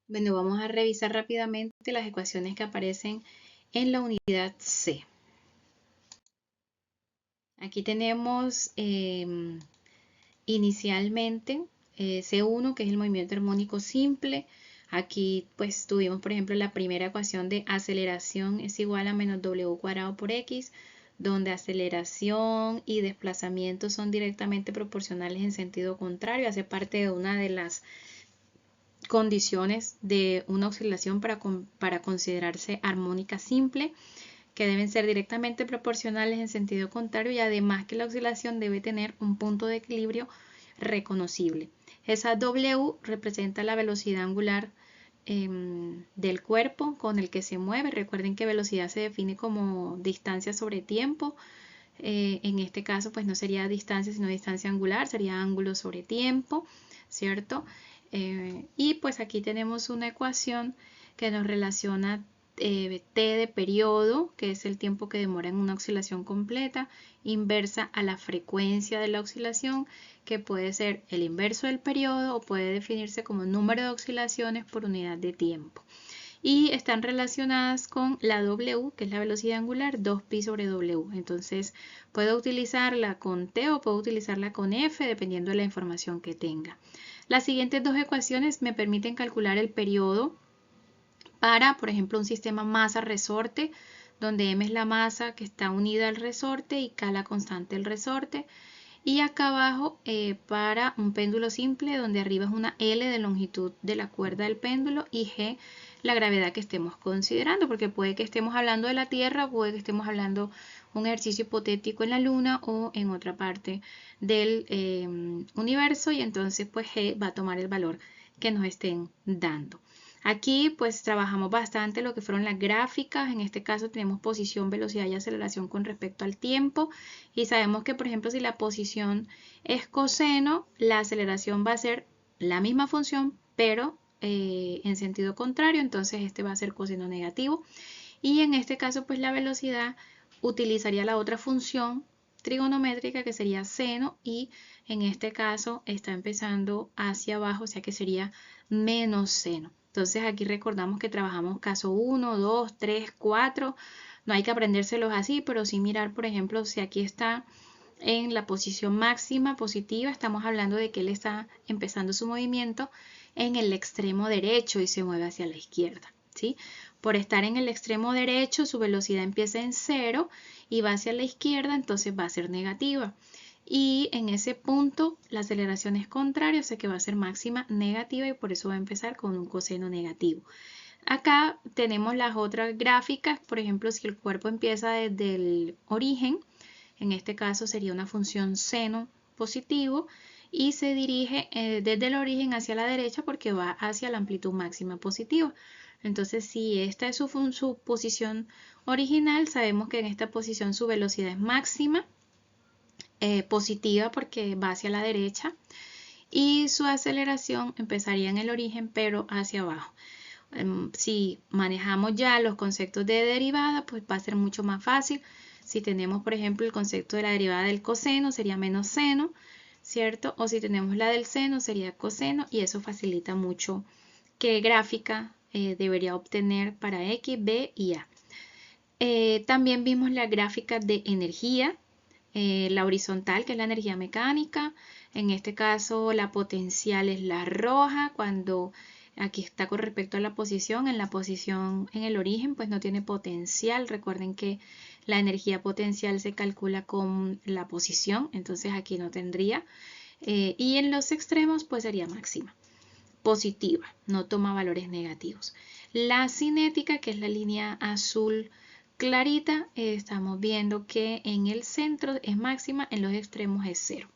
Bueno, vamos a revisar rápidamente las ecuaciones que aparecen en la unidad C. Aquí tenemos inicialmente C1, que es el movimiento armónico simple. Aquí pues tuvimos, por ejemplo, la primera ecuación de aceleración es igual a menos W cuadrado por X, donde aceleración y desplazamiento son directamente proporcionales en sentido contrario. Hace parte de una de las condiciones de una oscilación para considerarse armónica simple, que deben ser directamente proporcionales en sentido contrario, y además que la oscilación debe tener un punto de equilibrio reconocible. Esa W representa la velocidad angular del cuerpo con el que se mueve. Recuerden que velocidad se define como distancia sobre tiempo. En este caso pues no sería distancia sino distancia angular, sería ángulo sobre tiempo, ¿cierto? Y pues aquí tenemos una ecuación que nos relaciona t de periodo, que es el tiempo que demora en una oscilación completa, inversa a la frecuencia de la oscilación, que puede ser el inverso del periodo o puede definirse como número de oscilaciones por unidad de tiempo. Y están relacionadas con la W, que es la velocidad angular, 2pi sobre W. Entonces puedo utilizarla con T o puedo utilizarla con F, dependiendo de la información que tenga. Las siguientes dos ecuaciones me permiten calcular el periodo para, por ejemplo, un sistema masa-resorte, donde M es la masa que está unida al resorte y K la constante del resorte. Y acá abajo para un péndulo simple, donde arriba es una L de longitud de la cuerda del péndulo y G la gravedad que estemos considerando, porque puede que estemos hablando de la Tierra, puede que estemos hablando un ejercicio hipotético en la Luna o en otra parte del universo, y entonces pues G va a tomar el valor que nos estén dando. Aquí pues trabajamos bastante lo que fueron las gráficas. En este caso tenemos posición, velocidad y aceleración con respecto al tiempo, y sabemos que por ejemplo si la posición es coseno, la aceleración va a ser la misma función pero en sentido contrario, entonces este va a ser coseno negativo, y en este caso pues la velocidad utilizaría la otra función trigonométrica que sería seno, y en este caso está empezando hacia abajo, o sea que sería menos seno. Entonces aquí recordamos que trabajamos caso 1, 2, 3, 4, no hay que aprendérselos así, pero sí mirar, por ejemplo, si aquí está en la posición máxima positiva, estamos hablando de que él está empezando su movimiento en el extremo derecho y se mueve hacia la izquierda, ¿sí? Por estar en el extremo derecho, su velocidad empieza en 0 y va hacia la izquierda, entonces va a ser negativa. Y en ese punto la aceleración es contraria, o sea que va a ser máxima negativa, y por eso va a empezar con un coseno negativo. Acá tenemos las otras gráficas, por ejemplo, si el cuerpo empieza desde el origen, en este caso sería una función seno positivo, y se dirige desde el origen hacia la derecha porque va hacia la amplitud máxima positiva. Entonces, si esta es su posición original, sabemos que en esta posición su velocidad es máxima, positiva porque va hacia la derecha, y su aceleración empezaría en el origen pero hacia abajo. Si manejamos ya los conceptos de derivada, pues va a ser mucho más fácil. Si tenemos, por ejemplo, el concepto de la derivada del coseno, sería menos seno, ¿cierto? O si tenemos la del seno, sería coseno, y eso facilita mucho qué gráfica debería obtener para X, B y A. También vimos la gráfica de energía, la horizontal, que es la energía mecánica. En este caso la potencial es la roja, cuando aquí está con respecto a la posición. En la posición en el origen pues no tiene potencial. Recuerden que la energía potencial se calcula con la posición, entonces aquí no tendría. Y en los extremos pues sería máxima, positiva, no toma valores negativos. La cinética, que es la línea azul clarita, estamos viendo que en el centro es máxima, en los extremos es 0.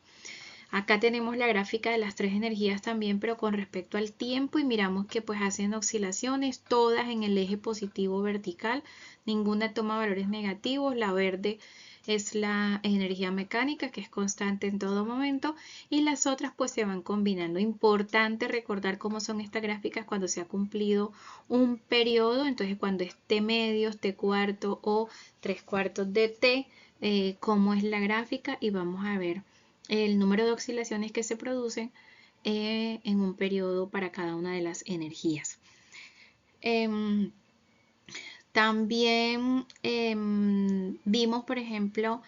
Acá tenemos la gráfica de las tres energías también, pero con respecto al tiempo, y miramos que pues hacen oscilaciones todas en el eje positivo vertical, ninguna toma valores negativos. La verde es la energía mecánica, que es constante en todo momento, y las otras pues se van combinando. Importante recordar cómo son estas gráficas cuando se ha cumplido un periodo, entonces cuando es T medios, T cuarto o 3/4 de T, cómo es la gráfica, y vamos a ver el número de oscilaciones que se producen en un periodo para cada una de las energías. Em, También vimos, por ejemplo,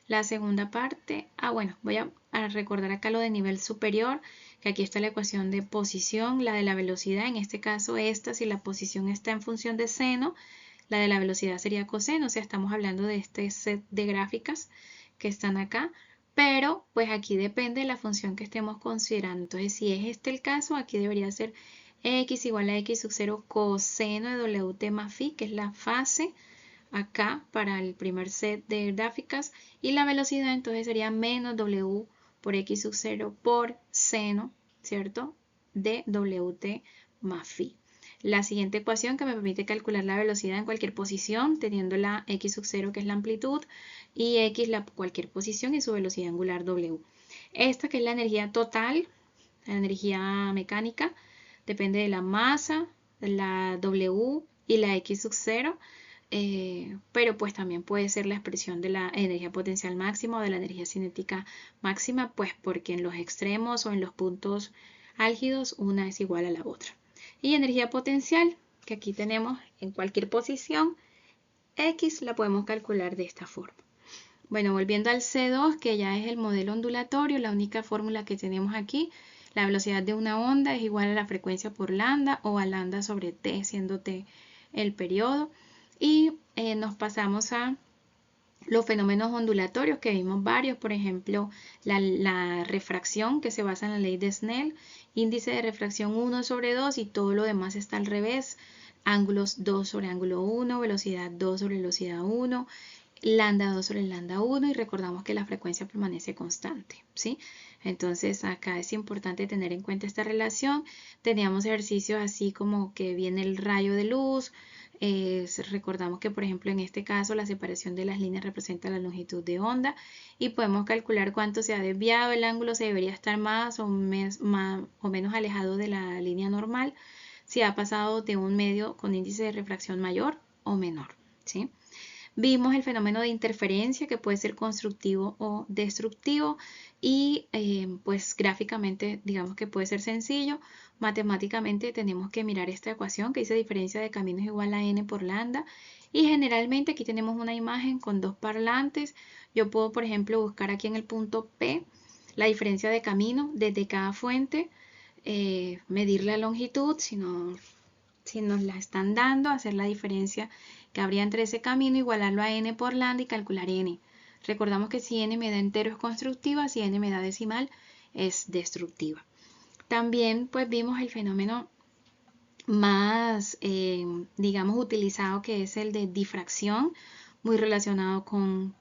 la segunda parte. Bueno, voy a recordar acá lo de nivel superior, que aquí está la ecuación de posición, la de la velocidad. En este caso, si la posición está en función de seno, la de la velocidad sería coseno. O sea, estamos hablando de este set de gráficas que están acá. Pero, pues aquí depende de la función que estemos considerando. Entonces, si es este el caso, aquí debería ser x igual a x sub 0 coseno de wt más phi, que es la fase acá para el primer set de gráficas, y la velocidad entonces sería menos w por x sub 0 por seno, ¿cierto? De wt más phi. La siguiente ecuación que me permite calcular la velocidad en cualquier posición, teniendo la x sub 0 que es la amplitud y x cualquier posición y su velocidad angular w. Esta que es la energía total, la energía mecánica, depende de la masa, la W y la X sub 0, pero pues también puede ser la expresión de la energía potencial máxima o de la energía cinética máxima, pues porque en los extremos o en los puntos álgidos una es igual a la otra. Y energía potencial, que aquí tenemos en cualquier posición, X la podemos calcular de esta forma. Bueno, volviendo al C2, que ya es el modelo ondulatorio, la única fórmula que tenemos aquí, la velocidad de una onda es igual a la frecuencia por lambda o a lambda sobre t, siendo t el periodo. Y nos pasamos a los fenómenos ondulatorios, que vimos varios, por ejemplo, la refracción, que se basa en la ley de Snell, índice de refracción 1 sobre 2 y todo lo demás está al revés, ángulos 2 sobre ángulo 1, velocidad 2 sobre velocidad 1, lambda 2 sobre lambda 1 y recordamos que la frecuencia permanece constante, ¿sí? Entonces acá es importante tener en cuenta esta relación. Teníamos ejercicios así como que viene el rayo de luz. Recordamos que por ejemplo en este caso la separación de las líneas representa la longitud de onda y podemos calcular cuánto se ha desviado. El ángulo se debería estar más o menos alejado de la línea normal si ha pasado de un medio con índice de refracción mayor o menor, ¿sí? Vimos el fenómeno de interferencia, que puede ser constructivo o destructivo, y pues gráficamente digamos que puede ser sencillo. Matemáticamente tenemos que mirar esta ecuación que dice diferencia de caminos igual a n por lambda, y generalmente aquí tenemos una imagen con dos parlantes. Yo puedo, por ejemplo, buscar aquí en el punto P la diferencia de camino desde cada fuente, medir la longitud si nos la están dando, hacer la diferencia que habría entre ese camino, igualarlo a n por lambda y calcular n. Recordamos que si n me da entero es constructiva, si n me da decimal es destructiva. También pues vimos el fenómeno más, digamos, utilizado, que es el de difracción, muy relacionado con,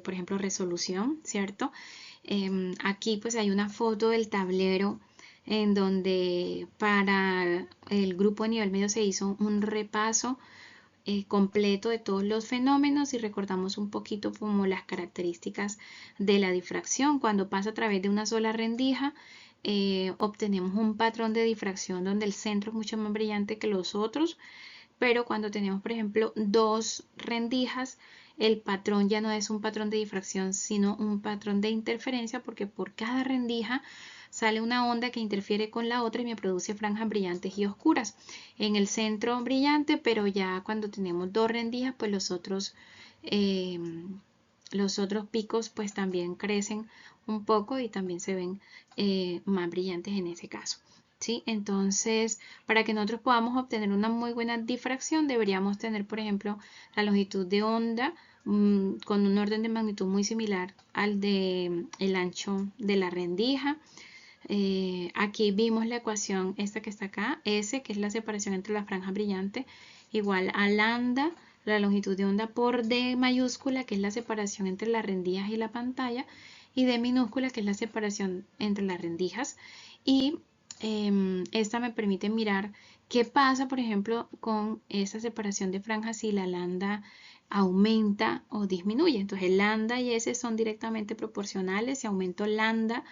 por ejemplo, resolución, ¿cierto? Aquí pues hay una foto del tablero en donde para el grupo de nivel medio se hizo un repaso completo de todos los fenómenos y recordamos un poquito como las características de la difracción. Cuando pasa a través de una sola rendija, obtenemos un patrón de difracción donde el centro es mucho más brillante que los otros, pero cuando tenemos, por ejemplo, dos rendijas, el patrón ya no es un patrón de difracción, sino un patrón de interferencia, porque por cada rendija sale una onda que interfiere con la otra y me produce franjas brillantes y oscuras. En el centro brillante, pero ya cuando tenemos dos rendijas, pues los otros picos pues también crecen un poco y también se ven más brillantes en ese caso, ¿sí? Entonces, para que nosotros podamos obtener una muy buena difracción, deberíamos tener, por ejemplo, la longitud de onda con un orden de magnitud muy similar al de el ancho de la rendija. Aquí vimos la ecuación esta que está acá, S, que es la separación entre la franja brillante, igual a lambda, la longitud de onda, por D mayúscula, que es la separación entre las rendijas y la pantalla, y D minúscula, que es la separación entre las rendijas. Y esta me permite mirar qué pasa, por ejemplo, con esa separación de franjas si la lambda aumenta o disminuye. Entonces, lambda y S son directamente proporcionales. Si aumento lambda,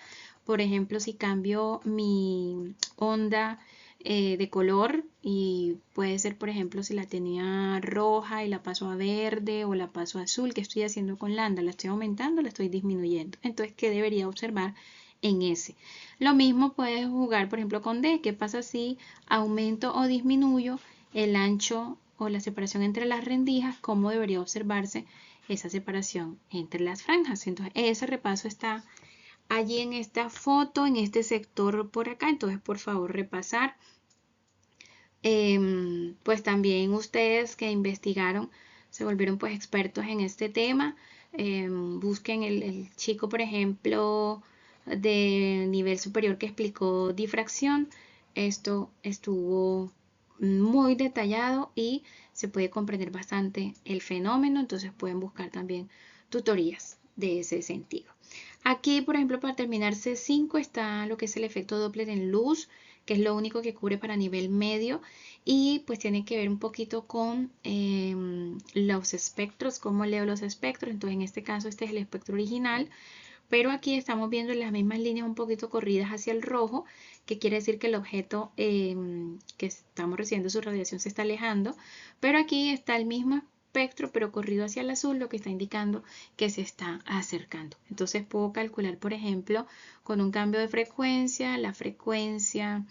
por ejemplo, si cambio mi onda de color, y puede ser, por ejemplo, si la tenía roja y la paso a verde o la paso a azul, ¿qué estoy haciendo con lambda? ¿La estoy aumentando o la estoy disminuyendo? Entonces, ¿qué debería observar en S? Lo mismo puedes jugar, por ejemplo, con D. ¿Qué pasa si aumento o disminuyo el ancho o la separación entre las rendijas, cómo debería observarse esa separación entre las franjas. Entonces, ese repaso está allí en esta foto, en este sector por acá. Entonces, por favor, repasar. Pues también ustedes que investigaron, se volvieron pues expertos en este tema. Busquen el chico, por ejemplo, de nivel superior que explicó difracción. Esto estuvo muy detallado y se puede comprender bastante el fenómeno, entonces pueden buscar también tutorías de ese sentido. Aquí, por ejemplo, para terminar C5 está lo que es el efecto Doppler en luz, que es lo único que cubre para nivel medio y pues tiene que ver un poquito con los espectros, cómo leo los espectros. Entonces, en este caso, este es el espectro original, pero aquí estamos viendo las mismas líneas un poquito corridas hacia el rojo, que quiere decir que el objeto que estamos recibiendo su radiación se está alejando, pero aquí está el mismo espectro, pero corrido hacia el azul, lo que está indicando que se está acercando. Entonces puedo calcular, por ejemplo, con un cambio de frecuencia, la frecuencia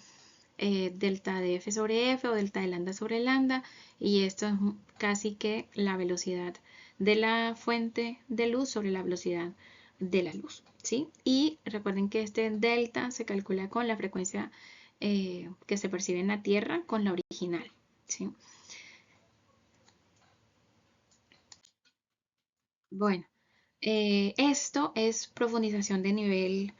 delta de f sobre f o delta de lambda sobre lambda, y esto es casi que la velocidad de la fuente de luz sobre la velocidad de la luz, ¿sí? Y recuerden que este delta se calcula con la frecuencia que se percibe en la Tierra con la original, ¿sí? Bueno, esto es profundización de nivel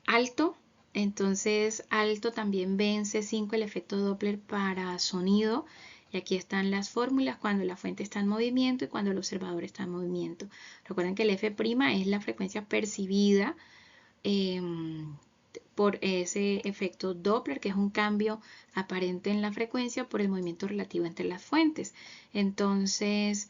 alto. Entonces, alto también vence 5 el efecto Doppler para sonido. Y aquí están las fórmulas cuando la fuente está en movimiento y cuando el observador está en movimiento. Recuerden que el F' es la frecuencia percibida eh, por ese efecto Doppler, que es un cambio aparente en la frecuencia por el movimiento relativo entre las fuentes. Entonces,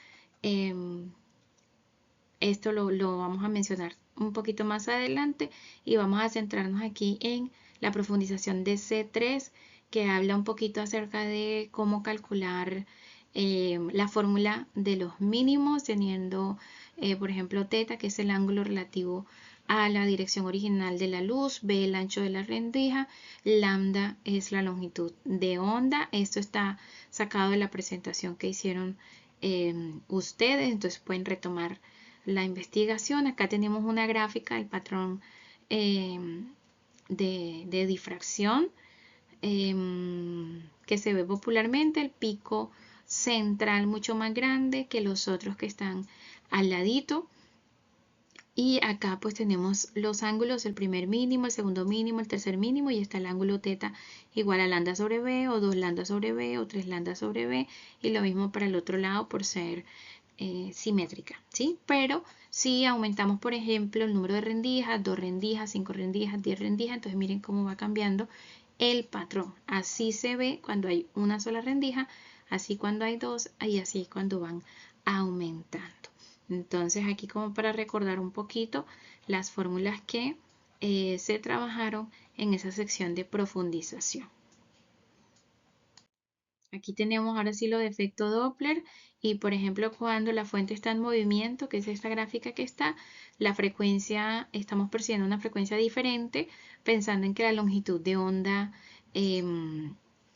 esto lo vamos a mencionar un poquito más adelante y vamos a centrarnos aquí en la profundización de C3, que habla un poquito acerca de cómo calcular la fórmula de los mínimos, teniendo, por ejemplo, θ, que es el ángulo relativo a la dirección original de la luz, b el ancho de la rendija, lambda es la longitud de onda. Esto está sacado de la presentación que hicieron ustedes, entonces pueden retomar la investigación. Acá tenemos una gráfica del patrón de difracción que se ve popularmente, el pico central mucho más grande que los otros que están al ladito. Y acá pues tenemos los ángulos, el primer mínimo, el segundo mínimo, el tercer mínimo, y está el ángulo θ igual a lambda sobre b, o 2 lambda sobre b, o 3 lambda sobre b, y lo mismo para el otro lado por ser simétrica, ¿sí? Pero si aumentamos, por ejemplo, el número de rendijas, 2 rendijas, 5 rendijas, 10 rendijas, entonces miren cómo va cambiando el patrón. Así se ve cuando hay una sola rendija, así cuando hay dos, y así cuando van aumentando. Entonces aquí como para recordar un poquito las fórmulas que se trabajaron en esa sección de profundización. Aquí tenemos ahora sí lo de efecto Doppler y por ejemplo cuando la fuente está en movimiento, que es esta gráfica que está, la frecuencia, estamos percibiendo una frecuencia diferente pensando en que la longitud de onda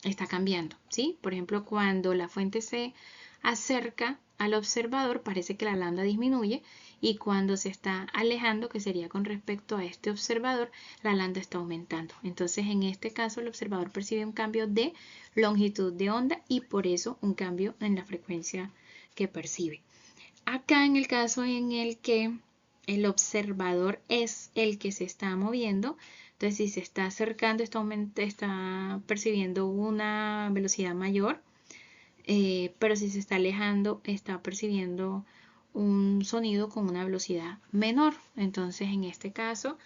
está cambiando, ¿sí? Por ejemplo cuando la fuente se acerca al observador parece que la lambda disminuye y cuando se está alejando, que sería con respecto a este observador, la lambda está aumentando. Entonces en este caso el observador percibe un cambio de longitud de onda y por eso un cambio en la frecuencia que percibe. Acá en el caso en el que el observador es el que se está moviendo, entonces si se está acercando está percibiendo una velocidad mayor, pero si se está alejando está percibiendo un sonido con una velocidad menor. Entonces en este caso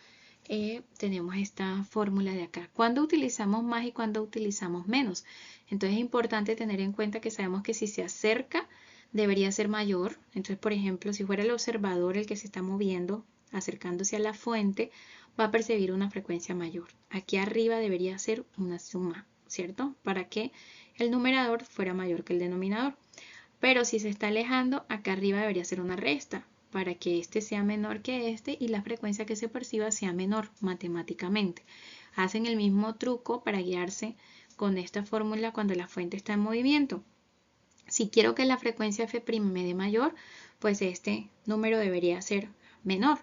tenemos esta fórmula de acá. ¿Cuándo utilizamos más y cuándo utilizamos menos? Entonces es importante tener en cuenta que sabemos que si se acerca debería ser mayor. Entonces, por ejemplo, si fuera el observador el que se está moviendo, acercándose a la fuente, va a percibir una frecuencia mayor. Aquí arriba debería ser una suma, ¿cierto? Para que el numerador fuera mayor que el denominador. Pero si se está alejando, acá arriba debería ser una resta para que este sea menor que este y la frecuencia que se perciba sea menor matemáticamente. Hacen el mismo truco para guiarse con esta fórmula cuando la fuente está en movimiento. Si quiero que la frecuencia F' me dé mayor, pues este número debería ser menor.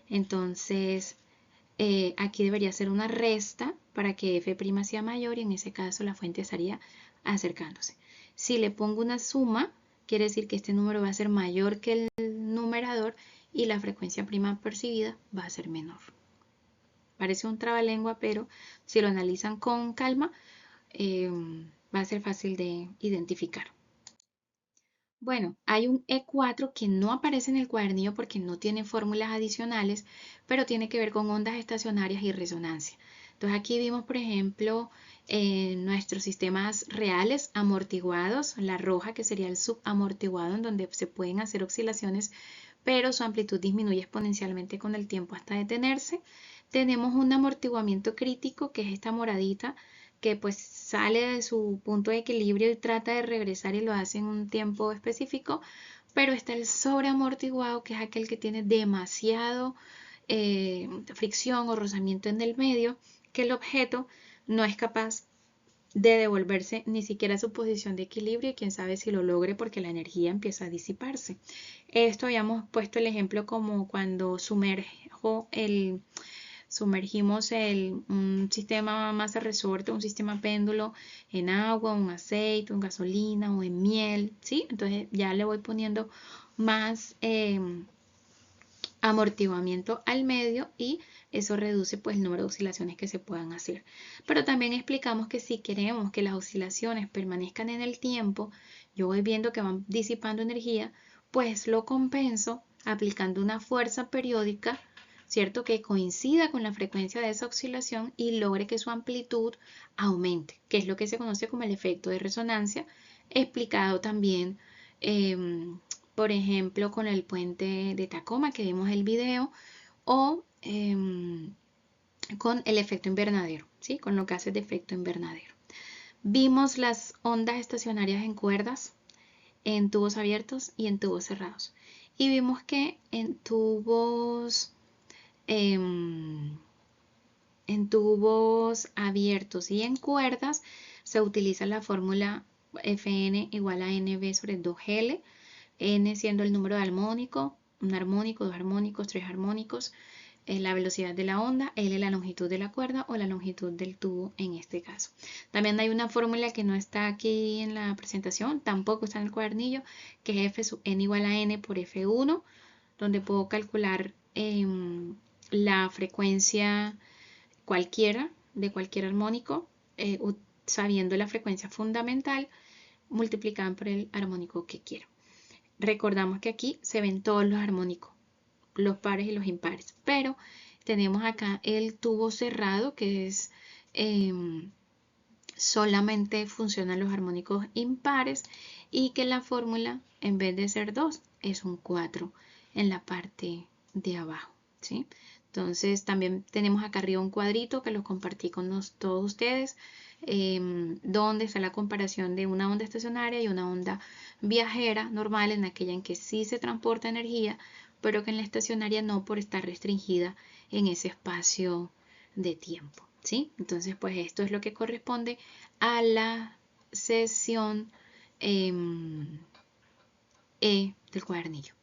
Entonces, aquí debería ser una resta para que F' sea mayor y en ese caso la fuente estaría acercándose. Si le pongo una suma, quiere decir que este número va a ser mayor que el numerador y la frecuencia prima percibida va a ser menor. Parece un trabalengua, pero si lo analizan con calma, va a ser fácil de identificar. Bueno, hay un E4 que no aparece en el cuadernillo porque no tiene fórmulas adicionales, pero tiene que ver con ondas estacionarias y resonancia. Entonces aquí vimos, por ejemplo, nuestros sistemas reales amortiguados, la roja que sería el subamortiguado en donde se pueden hacer oscilaciones, pero su amplitud disminuye exponencialmente con el tiempo hasta detenerse. Tenemos un amortiguamiento crítico, que es esta moradita, que pues sale de su punto de equilibrio y trata de regresar y lo hace en un tiempo específico, pero está el sobreamortiguado, que es aquel que tiene demasiado fricción o rozamiento en el medio, que el objeto no es capaz de devolverse ni siquiera a su posición de equilibrio y quién sabe si lo logre porque la energía empieza a disiparse. Esto habíamos puesto el ejemplo como cuando sumergimos un sistema masa resorte, un sistema péndulo en agua, en aceite, en gasolina o en miel, ¿sí? Entonces ya le voy poniendo más amortiguamiento al medio y eso reduce pues el número de oscilaciones que se puedan hacer. Pero también explicamos que si queremos que las oscilaciones permanezcan en el tiempo, yo voy viendo que van disipando energía, pues lo compenso aplicando una fuerza periódica, ¿cierto? Que coincida con la frecuencia de esa oscilación y logre que su amplitud aumente, que es lo que se conoce como el efecto de resonancia, explicado también por ejemplo, con el puente de Tacoma que vimos el video, o con el efecto invernadero, ¿sí? Con lo que hace de efecto invernadero. Vimos las ondas estacionarias en cuerdas, en tubos abiertos y en tubos cerrados. Y vimos que en tubos abiertos y en cuerdas se utiliza la fórmula Fn igual a Nv sobre 2L, N siendo el número de armónico, un armónico, dos armónicos, tres armónicos, la velocidad de la onda, L la longitud de la cuerda o la longitud del tubo en este caso. También hay una fórmula que no está aquí en la presentación, tampoco está en el cuadernillo, que es F sub n igual a N por F1, donde puedo calcular la frecuencia cualquiera de cualquier armónico, sabiendo la frecuencia fundamental multiplicada por el armónico que quiero. Recordamos que aquí se ven todos los armónicos, los pares y los impares, pero tenemos acá el tubo cerrado que es solamente funcionan los armónicos impares y que la fórmula en vez de ser 2 es un 4 en la parte de abajo, ¿sí? Entonces también tenemos acá arriba un cuadrito que lo compartí con todos ustedes, donde está la comparación de una onda estacionaria y una onda viajera normal, en aquella en que sí se transporta energía, pero que en la estacionaria no, por estar restringida en ese espacio de tiempo, ¿sí? Entonces pues esto es lo que corresponde a la sesión E del cuadernillo.